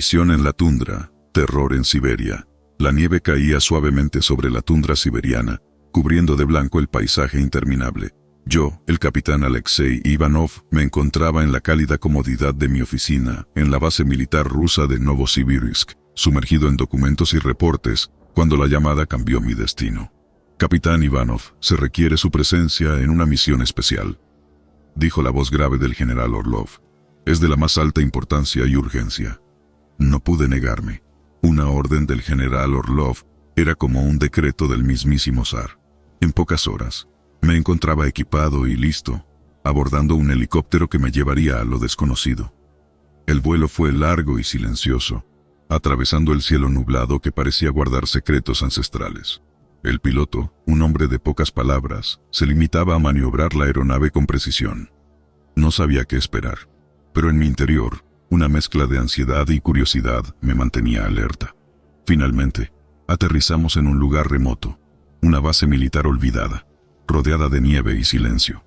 Misión en la tundra, terror en Siberia. La nieve caía suavemente sobre la tundra siberiana, cubriendo de blanco el paisaje interminable. Yo, el capitán Alexei Ivanov, me encontraba en la cálida comodidad de mi oficina, en la base militar rusa de Novosibirsk, sumergido en documentos y reportes, cuando la llamada cambió mi destino. Capitán Ivanov, se requiere su presencia en una misión especial, dijo la voz grave del general Orlov. Es de la más alta importancia y urgencia. No pude negarme. Una orden del general Orlov era como un decreto del mismísimo zar. En pocas horas, me encontraba equipado y listo, abordando un helicóptero que me llevaría a lo desconocido. El vuelo fue largo y silencioso, atravesando el cielo nublado que parecía guardar secretos ancestrales. El piloto, un hombre de pocas palabras, se limitaba a maniobrar la aeronave con precisión. No sabía qué esperar, pero en mi interior, una mezcla de ansiedad y curiosidad me mantenía alerta. Finalmente, aterrizamos en un lugar remoto, una base militar olvidada, rodeada de nieve y silencio.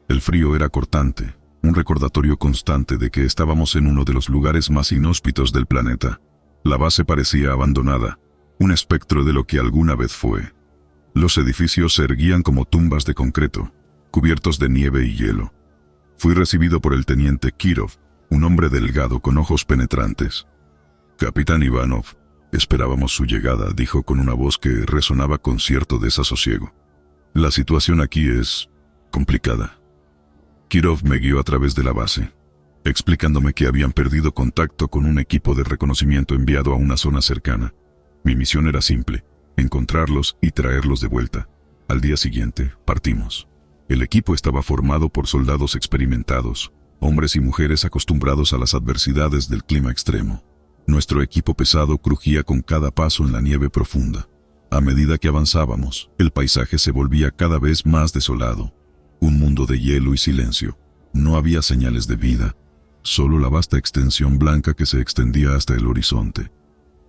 El frío era cortante, un recordatorio constante de que estábamos en uno de los lugares más inhóspitos del planeta. La base parecía abandonada, un espectro de lo que alguna vez fue. Los edificios se erguían como tumbas de concreto, cubiertos de nieve y hielo. Fui recibido por el teniente Kirov, un hombre delgado con ojos penetrantes. Capitán Ivanov, esperábamos su llegada, dijo con una voz que resonaba con cierto desasosiego. La situación aquí es complicada. Kirov me guió a través de la base, explicándome que habían perdido contacto con un equipo de reconocimiento enviado a una zona cercana. Mi misión era simple, encontrarlos y traerlos de vuelta. Al día siguiente, partimos. El equipo estaba formado por soldados experimentados, hombres y mujeres acostumbrados a las adversidades del clima extremo. Nuestro equipo pesado crujía con cada paso en la nieve profunda. A medida que avanzábamos, el paisaje se volvía cada vez más desolado. Un mundo de hielo y silencio. No había señales de vida, solo la vasta extensión blanca que se extendía hasta el horizonte.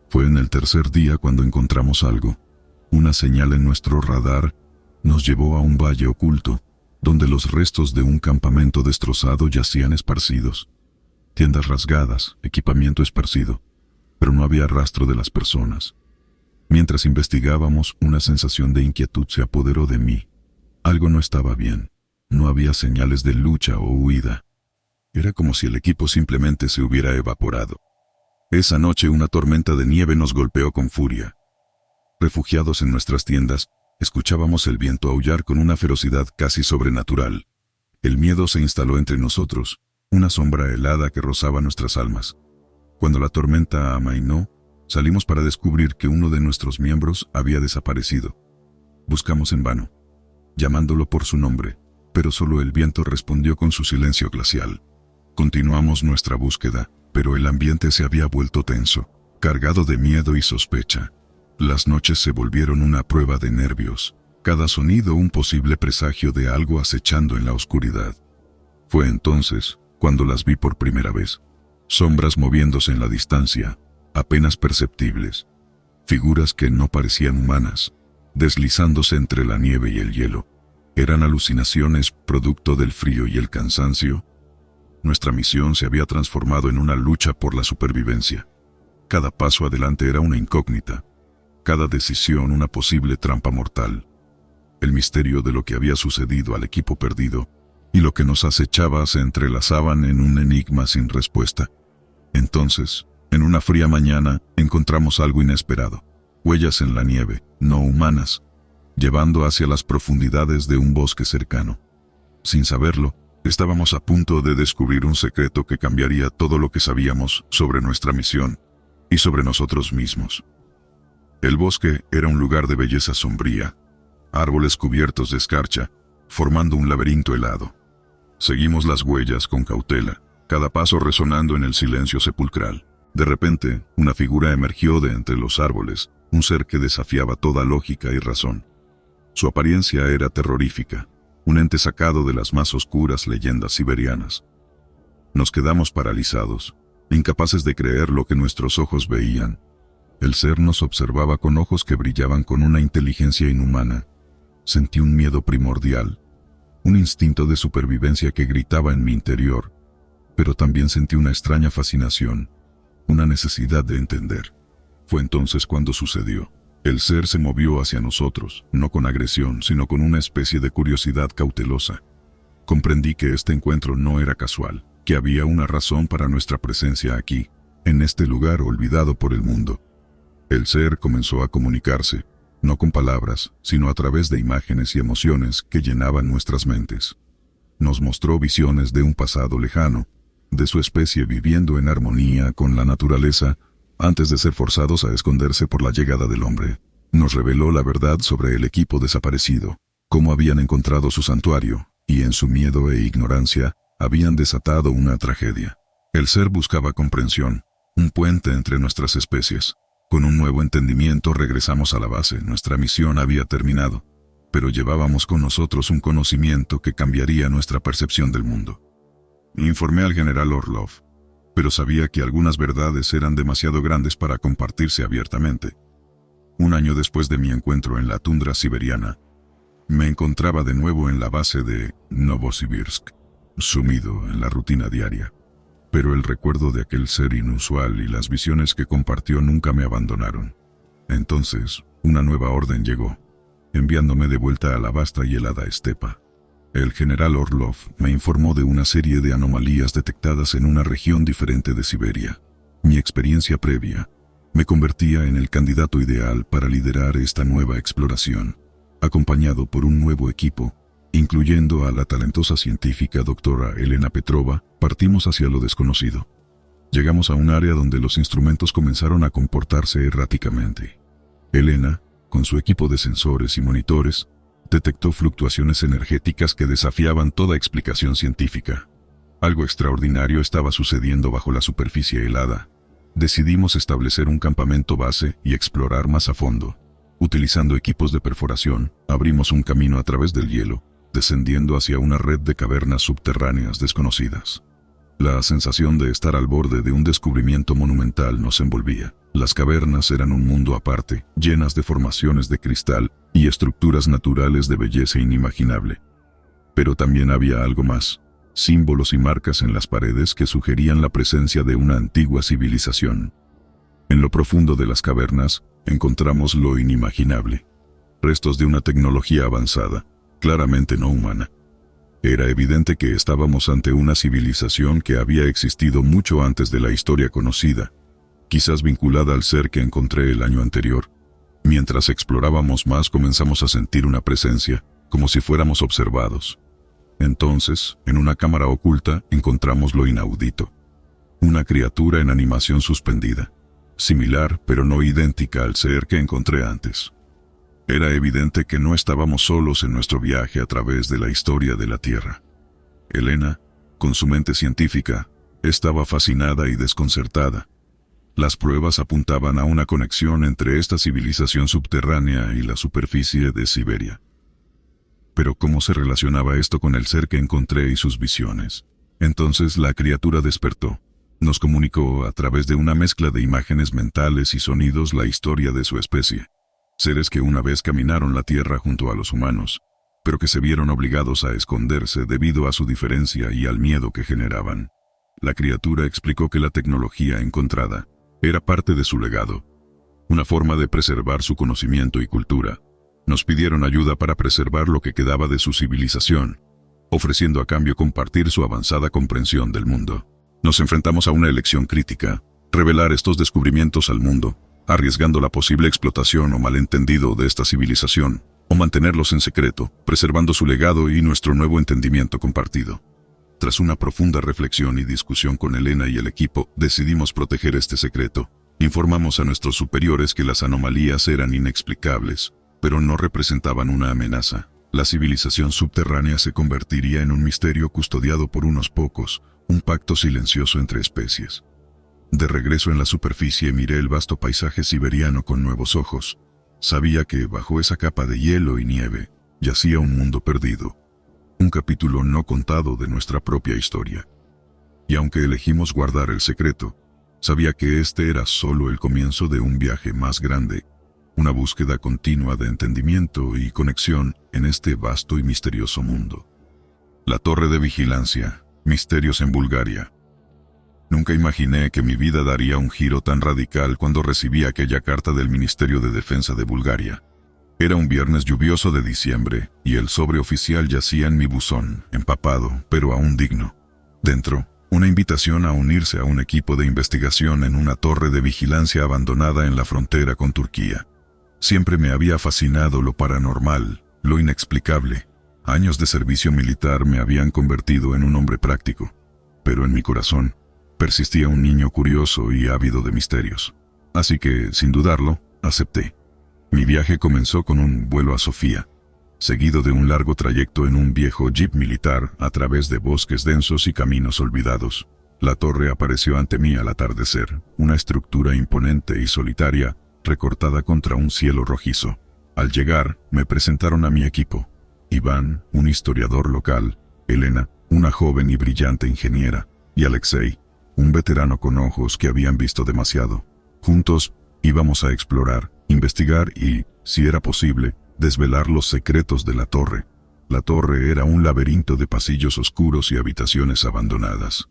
Fue en el tercer día cuando encontramos algo. Una señal en nuestro radar nos llevó a un valle oculto, donde los restos de un campamento destrozado yacían esparcidos. Tiendas rasgadas, equipamiento esparcido, pero no había rastro de las personas. Mientras investigábamos, una sensación de inquietud se apoderó de mí. Algo no estaba bien. No había señales de lucha o huida. Era como si el equipo simplemente se hubiera evaporado. Esa noche una tormenta de nieve nos golpeó con furia. Refugiados en nuestras tiendas, escuchábamos el viento aullar con una ferocidad casi sobrenatural. El miedo se instaló entre nosotros, una sombra helada que rozaba nuestras almas. Cuando la tormenta amainó, salimos para descubrir que uno de nuestros miembros había desaparecido. Buscamos en vano, llamándolo por su nombre, pero solo el viento respondió con su silencio glacial. Continuamos nuestra búsqueda, pero el ambiente se había vuelto tenso, cargado de miedo y sospecha. Las noches se volvieron una prueba de nervios, cada sonido un posible presagio de algo acechando en la oscuridad. Fue entonces cuando las vi por primera vez. Sombras moviéndose en la distancia, apenas perceptibles. Figuras que no parecían humanas, deslizándose entre la nieve y el hielo. ¿Eran alucinaciones producto del frío y el cansancio? Nuestra misión se había transformado en una lucha por la supervivencia. Cada paso adelante era una incógnita, cada decisión una posible trampa mortal. El misterio de lo que había sucedido al equipo perdido y lo que nos acechaba se entrelazaban en un enigma sin respuesta. Entonces, en una fría mañana, encontramos algo inesperado. Huellas en la nieve, no humanas, llevando hacia las profundidades de un bosque cercano. Sin saberlo, estábamos a punto de descubrir un secreto que cambiaría todo lo que sabíamos sobre nuestra misión y sobre nosotros mismos. El bosque era un lugar de belleza sombría, árboles cubiertos de escarcha, formando un laberinto helado. Seguimos las huellas con cautela, cada paso resonando en el silencio sepulcral. De repente, una figura emergió de entre los árboles, un ser que desafiaba toda lógica y razón. Su apariencia era terrorífica, un ente sacado de las más oscuras leyendas siberianas. Nos quedamos paralizados, incapaces de creer lo que nuestros ojos veían. El ser nos observaba con ojos que brillaban con una inteligencia inhumana. Sentí un miedo primordial, un instinto de supervivencia que gritaba en mi interior, pero también sentí una extraña fascinación. una necesidad de entender. Fue entonces cuando sucedió. El ser se movió hacia nosotros, no con agresión, sino con una especie de curiosidad cautelosa. Comprendí que este encuentro no era casual, que había una razón para nuestra presencia aquí, en este lugar olvidado por el mundo. El ser comenzó a comunicarse, no con palabras, sino a través de imágenes y emociones que llenaban nuestras mentes. Nos mostró visiones de un pasado lejano, de su especie viviendo en armonía con la naturaleza, antes de ser forzados a esconderse por la llegada del hombre. Nos reveló la verdad sobre el equipo desaparecido, cómo habían encontrado su santuario, y en su miedo e ignorancia, habían desatado una tragedia. El ser buscaba comprensión, un puente entre nuestras especies. Con un nuevo entendimiento regresamos a la base, nuestra misión había terminado, pero llevábamos con nosotros un conocimiento que cambiaría nuestra percepción del mundo. Informé al general Orlov, pero sabía que algunas verdades eran demasiado grandes para compartirse abiertamente. Un año después de mi encuentro en la tundra siberiana, me encontraba de nuevo en la base de Novosibirsk, sumido en la rutina diaria. Pero el recuerdo de aquel ser inusual y las visiones que compartió nunca me abandonaron. Entonces, una nueva orden llegó, enviándome de vuelta a la vasta y helada estepa. El general Orlov me informó de una serie de anomalías detectadas en una región diferente de Siberia. Mi experiencia previa me convertía en el candidato ideal para liderar esta nueva exploración, acompañado por un nuevo equipo, incluyendo a la talentosa científica doctora Elena Petrova. Partimos hacia lo desconocido. Llegamos a un área donde los instrumentos comenzaron a comportarse erráticamente. Elena, con su equipo de sensores y monitores, detectó fluctuaciones energéticas que desafiaban toda explicación científica. Algo extraordinario estaba sucediendo bajo la superficie helada. Decidimos establecer un campamento base y explorar más a fondo. Utilizando equipos de perforación, abrimos un camino a través del hielo, descendiendo hacia una red de cavernas subterráneas desconocidas. La sensación de estar al borde de un descubrimiento monumental nos envolvía. Las cavernas eran un mundo aparte, llenas de formaciones de cristal y estructuras naturales de belleza inimaginable. Pero también había algo más, símbolos y marcas en las paredes que sugerían la presencia de una antigua civilización. En lo profundo de las cavernas, encontramos lo inimaginable. Restos de una tecnología avanzada, claramente no humana. Era evidente que estábamos ante una civilización que había existido mucho antes de la historia conocida, quizás vinculada al ser que encontré el año anterior. Mientras explorábamos más, comenzamos a sentir una presencia, como si fuéramos observados. Entonces, en una cámara oculta, encontramos lo inaudito. Una criatura en animación suspendida, similar pero no idéntica al ser que encontré antes. Era evidente que no estábamos solos en nuestro viaje a través de la historia de la Tierra. Elena, con su mente científica, estaba fascinada y desconcertada. Las pruebas apuntaban a una conexión entre esta civilización subterránea y la superficie de Siberia. Pero ¿cómo se relacionaba esto con el ser que encontré y sus visiones? Entonces la criatura despertó. Nos comunicó a través de una mezcla de imágenes mentales y sonidos la historia de su especie. Seres que una vez caminaron la tierra junto a los humanos, pero que se vieron obligados a esconderse debido a su diferencia y al miedo que generaban. La criatura explicó que la tecnología encontrada era parte de su legado, una forma de preservar su conocimiento y cultura. Nos pidieron ayuda para preservar lo que quedaba de su civilización, ofreciendo a cambio compartir su avanzada comprensión del mundo. Nos enfrentamos a una elección crítica: revelar estos descubrimientos al mundo, arriesgando la posible explotación o malentendido de esta civilización, o mantenerlos en secreto, preservando su legado y nuestro nuevo entendimiento compartido. Tras una profunda reflexión y discusión con Elena y el equipo, decidimos proteger este secreto. Informamos a nuestros superiores que las anomalías eran inexplicables, pero no representaban una amenaza. La civilización subterránea se convertiría en un misterio custodiado por unos pocos, un pacto silencioso entre especies. De regreso en la superficie miré el vasto paisaje siberiano con nuevos ojos. Sabía que bajo esa capa de hielo y nieve yacía un mundo perdido, un capítulo no contado de nuestra propia historia. Y aunque elegimos guardar el secreto, sabía que este era solo el comienzo de un viaje más grande, una búsqueda continua de entendimiento y conexión en este vasto y misterioso mundo. La Torre de Vigilancia, misterios en Bulgaria. Nunca imaginé que mi vida daría un giro tan radical cuando recibí aquella carta del Ministerio de Defensa de Bulgaria. Era un viernes lluvioso de diciembre, y el sobre oficial yacía en mi buzón, empapado, pero aún digno. Dentro, una invitación a unirse a un equipo de investigación en una torre de vigilancia abandonada en la frontera con Turquía. Siempre me había fascinado lo paranormal, lo inexplicable. Años de servicio militar me habían convertido en un hombre práctico, pero en mi corazón persistía un niño curioso y ávido de misterios. Así que, sin dudarlo, acepté. Mi viaje comenzó con un vuelo a Sofía, seguido de un largo trayecto en un viejo jeep militar a través de bosques densos y caminos olvidados. La torre apareció ante mí al atardecer, una estructura imponente y solitaria, recortada contra un cielo rojizo. Al llegar, me presentaron a mi equipo. Iván, un historiador local, Elena, una joven y brillante ingeniera, y Alexei, un veterano con ojos que habían visto demasiado. Juntos, íbamos a explorar, investigar y, si era posible, desvelar los secretos de la torre. La torre era un laberinto de pasillos oscuros y habitaciones abandonadas.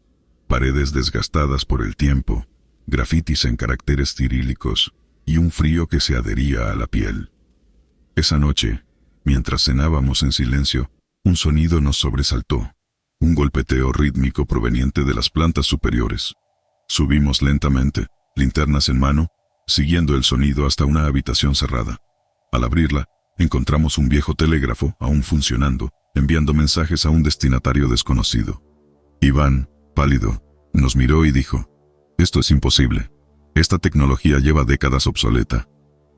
Paredes desgastadas por el tiempo, grafitis en caracteres cirílicos, y un frío que se adhería a la piel. Esa noche, mientras cenábamos en silencio, un sonido nos sobresaltó. Un golpeteo rítmico proveniente de las plantas superiores. Subimos lentamente, linternas en mano, siguiendo el sonido hasta una habitación cerrada. Al abrirla, encontramos un viejo telégrafo aún funcionando, enviando mensajes a un destinatario desconocido. Iván, pálido, nos miró y dijo: «Esto es imposible. Esta tecnología lleva décadas obsoleta».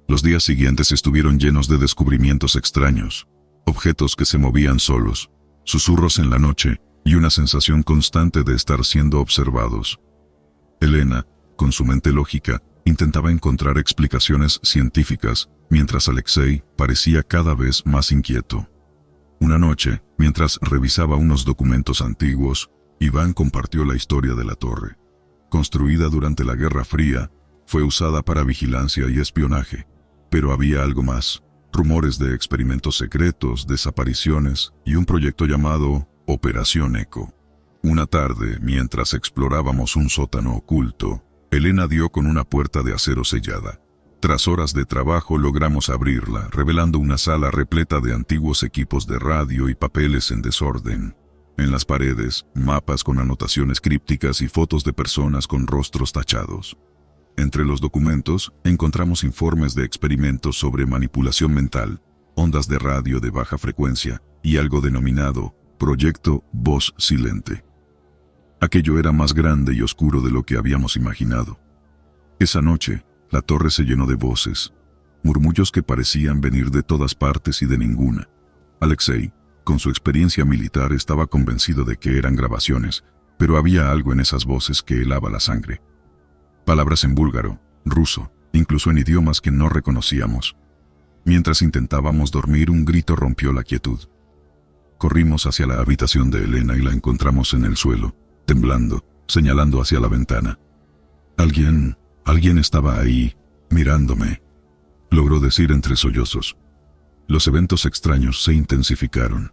Los días siguientes estuvieron llenos de descubrimientos extraños, objetos que se movían solos, susurros en la noche y una sensación constante de estar siendo observados. Elena, con su mente lógica, intentaba encontrar explicaciones científicas, mientras Alexei parecía cada vez más inquieto. Una noche, mientras revisaba unos documentos antiguos, Iván compartió la historia de la torre. Construida durante la Guerra Fría, fue usada para vigilancia y espionaje. Pero había algo más: rumores de experimentos secretos, desapariciones y un proyecto llamado Operación Eco. Una tarde, mientras explorábamos un sótano oculto, Elena dio con una puerta de acero sellada. Tras horas de trabajo logramos abrirla, revelando una sala repleta de antiguos equipos de radio y papeles en desorden. En las paredes, mapas con anotaciones crípticas y fotos de personas con rostros tachados. Entre los documentos, encontramos informes de experimentos sobre manipulación mental, ondas de radio de baja frecuencia y algo denominado Proyecto Voz Silente. Aquello era más grande y oscuro de lo que habíamos imaginado. Esa noche, la torre se llenó de voces, murmullos que parecían venir de todas partes y de ninguna. Alexei, con su experiencia militar, estaba convencido de que eran grabaciones, pero había algo en esas voces que helaba la sangre. Palabras en búlgaro, ruso, incluso en idiomas que no reconocíamos. Mientras intentábamos dormir, un grito rompió la quietud. Corrimos hacia la habitación de Elena y la encontramos en el suelo, temblando, señalando hacia la ventana. Alguien estaba ahí, mirándome, logró decir entre sollozos. Los eventos extraños se intensificaron.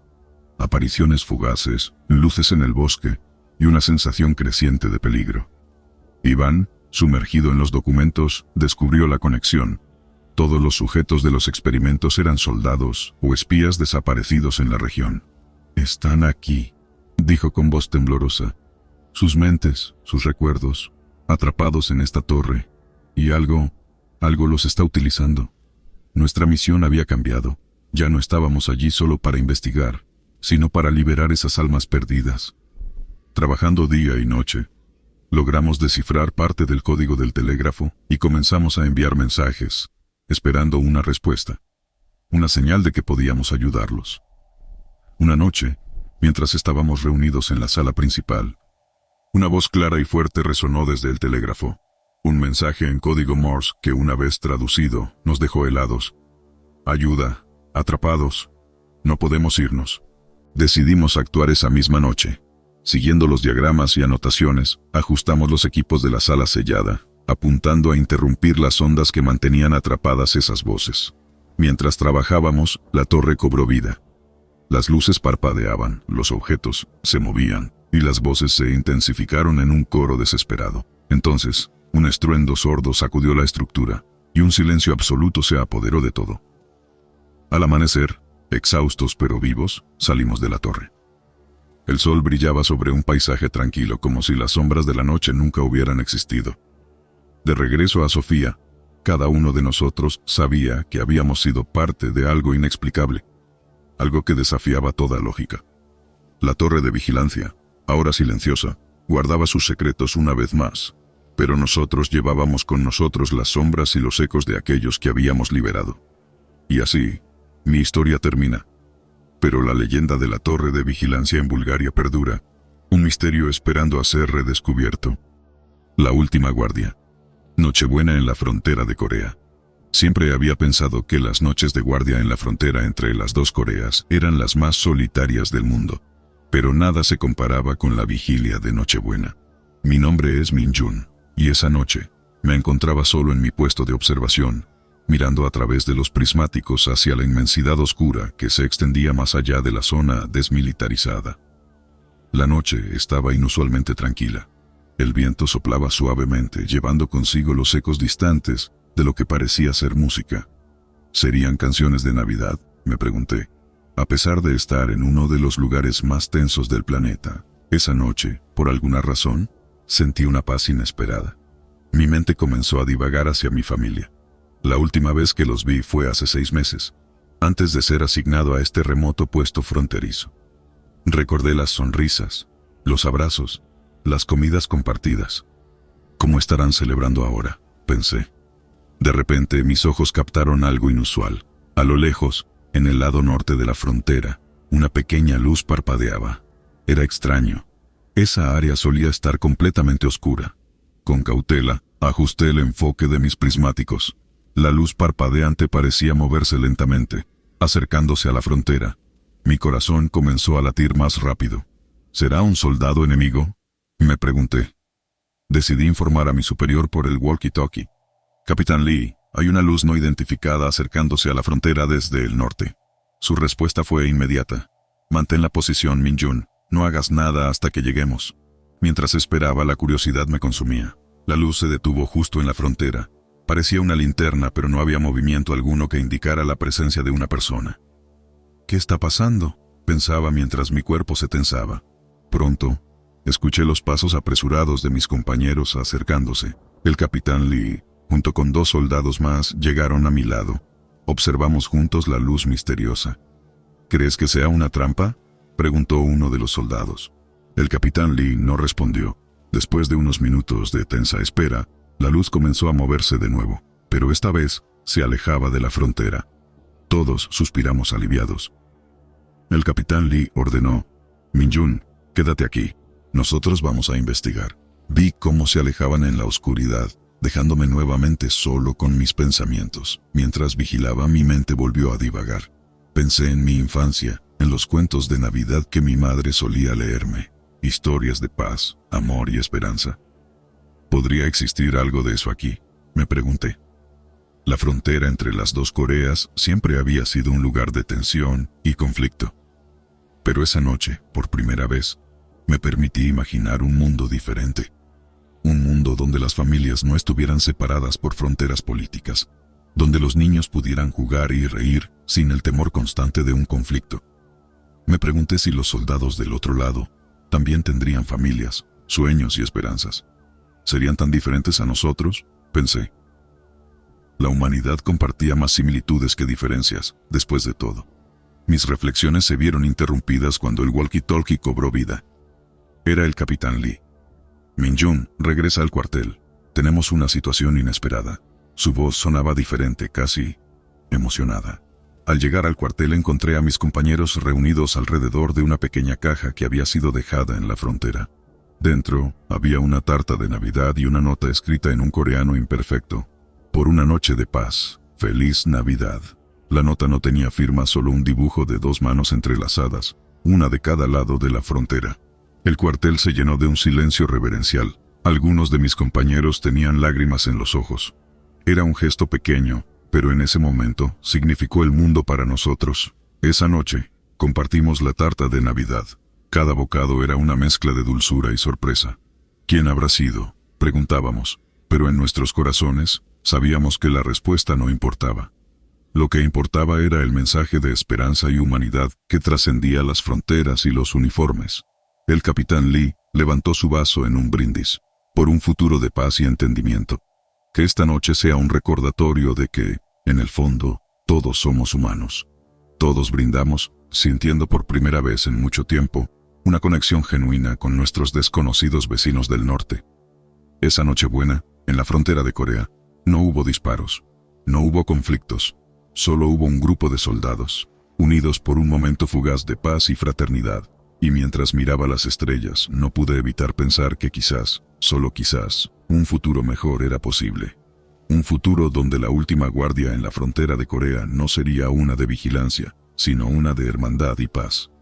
Apariciones fugaces, luces en el bosque y una sensación creciente de peligro. Iván, sumergido en los documentos, descubrió la conexión. Todos los sujetos de los experimentos eran soldados o espías desaparecidos en la región. «Están aquí», dijo con voz temblorosa. «Sus mentes, sus recuerdos, atrapados en esta torre, y algo los está utilizando». Nuestra misión había cambiado. Ya no estábamos allí solo para investigar, sino para liberar esas almas perdidas. Trabajando día y noche, logramos descifrar parte del código del telégrafo y comenzamos a enviar mensajes, esperando una respuesta, una señal de que podíamos ayudarlos. Una noche, mientras estábamos reunidos en la sala principal, una voz clara y fuerte resonó desde el telégrafo. Un mensaje en código Morse que, una vez traducido, nos dejó helados. «Ayuda, atrapados, no podemos irnos». Decidimos actuar esa misma noche. Siguiendo los diagramas y anotaciones, ajustamos los equipos de la sala sellada, apuntando a interrumpir las ondas que mantenían atrapadas esas voces. Mientras trabajábamos, la torre cobró vida. Las luces parpadeaban, los objetos se movían, y las voces se intensificaron en un coro desesperado. Entonces, un estruendo sordo sacudió la estructura, y un silencio absoluto se apoderó de todo. Al amanecer, exhaustos pero vivos, salimos de la torre. El sol brillaba sobre un paisaje tranquilo como si las sombras de la noche nunca hubieran existido. De regreso a Sofía, cada uno de nosotros sabía que habíamos sido parte de algo inexplicable, algo que desafiaba toda lógica. La torre de vigilancia, ahora silenciosa, guardaba sus secretos una vez más, pero nosotros llevábamos con nosotros las sombras y los ecos de aquellos que habíamos liberado. Y así, mi historia termina. Pero la leyenda de la torre de vigilancia en Bulgaria perdura, un misterio esperando a ser redescubierto. La última guardia. Nochebuena en la frontera de Corea. Siempre había pensado que las noches de guardia en la frontera entre las dos Coreas eran las más solitarias del mundo, pero nada se comparaba con la vigilia de Nochebuena. Mi nombre es Min-jun, y esa noche me encontraba solo en mi puesto de observación, mirando a través de los prismáticos hacia la inmensidad oscura que se extendía más allá de la zona desmilitarizada. La noche estaba inusualmente tranquila. El viento soplaba suavemente, llevando consigo los ecos distantes de lo que parecía ser música. ¿Serían canciones de Navidad?, me pregunté. A pesar de estar en uno de los lugares más tensos del planeta, esa noche, por alguna razón, sentí una paz inesperada. Mi mente comenzó a divagar hacia mi familia. La última vez que los vi fue hace 6 meses, antes de ser asignado a este remoto puesto fronterizo. Recordé las sonrisas, los abrazos, las comidas compartidas. ¿Cómo estarán celebrando ahora?, pensé. De repente mis ojos captaron algo inusual. A lo lejos, en el lado norte de la frontera, una pequeña luz parpadeaba. Era extraño. Esa área solía estar completamente oscura. Con cautela, ajusté el enfoque de mis prismáticos. La luz parpadeante parecía moverse lentamente, acercándose a la frontera. Mi corazón comenzó a latir más rápido. ¿Será un soldado enemigo?, me pregunté. Decidí informar a mi superior por el walkie-talkie. Capitán Lee, hay una luz no identificada acercándose a la frontera desde el norte. Su respuesta fue inmediata. Mantén la posición, Min-jun. No hagas nada hasta que lleguemos. Mientras esperaba, la curiosidad me consumía. La luz se detuvo justo en la frontera. Parecía una linterna, pero no había movimiento alguno que indicara la presencia de una persona. ¿Qué está pasando?, pensaba mientras mi cuerpo se tensaba. Pronto, escuché los pasos apresurados de mis compañeros acercándose. El capitán Lee, junto con 2 soldados más, llegaron a mi lado. Observamos juntos la luz misteriosa. ¿Crees que sea una trampa?, preguntó uno de los soldados. El capitán Lee no respondió. Después de unos minutos de tensa espera, la luz comenzó a moverse de nuevo, pero esta vez se alejaba de la frontera. Todos suspiramos aliviados. El capitán Lee ordenó: Min-jun, quédate aquí. Nosotros vamos a investigar. Vi cómo se alejaban en la oscuridad, dejándome nuevamente solo con mis pensamientos. Mientras vigilaba, mi mente volvió a divagar. Pensé en mi infancia, en los cuentos de Navidad que mi madre solía leerme. Historias de paz, amor y esperanza. ¿Podría existir algo de eso aquí?, me pregunté. La frontera entre las dos Coreas siempre había sido un lugar de tensión y conflicto. Pero esa noche, por primera vez, me permití imaginar un mundo diferente. Un mundo donde las familias no estuvieran separadas por fronteras políticas, donde los niños pudieran jugar y reír sin el temor constante de un conflicto. Me pregunté si los soldados del otro lado también tendrían familias, sueños y esperanzas. ¿Serían tan diferentes a nosotros?, pensé. La humanidad compartía más similitudes que diferencias, después de todo. Mis reflexiones se vieron interrumpidas cuando el walkie-talkie cobró vida. Era el capitán Lee. Min-jun, regresa al cuartel. Tenemos una situación inesperada. Su voz sonaba diferente, casi emocionada. Al llegar al cuartel encontré a mis compañeros reunidos alrededor de una pequeña caja que había sido dejada en la frontera. Dentro había una tarta de Navidad y una nota escrita en un coreano imperfecto. Por una noche de paz, feliz Navidad. La nota no tenía firma, solo un dibujo de 2 manos entrelazadas, una de cada lado de la frontera. El cuartel se llenó de un silencio reverencial. Algunos de mis compañeros tenían lágrimas en los ojos. Era un gesto pequeño, pero en ese momento significó el mundo para nosotros. Esa noche, compartimos la tarta de Navidad. Cada bocado era una mezcla de dulzura y sorpresa. ¿Quién habrá sido?, preguntábamos, pero en nuestros corazones sabíamos que la respuesta no importaba. Lo que importaba era el mensaje de esperanza y humanidad que trascendía las fronteras y los uniformes. El capitán Lee levantó su vaso en un brindis, por un futuro de paz y entendimiento. Que esta noche sea un recordatorio de que, en el fondo, todos somos humanos. Todos brindamos, sintiendo por primera vez en mucho tiempo, una conexión genuina con nuestros desconocidos vecinos del norte. Esa Nochebuena, en la frontera de Corea, no hubo disparos, no hubo conflictos, solo hubo un grupo de soldados, unidos por un momento fugaz de paz y fraternidad, y mientras miraba las estrellas no pude evitar pensar que quizás, solo quizás, un futuro mejor era posible. Un futuro donde la última guardia en la frontera de Corea no sería una de vigilancia, sino una de hermandad y paz.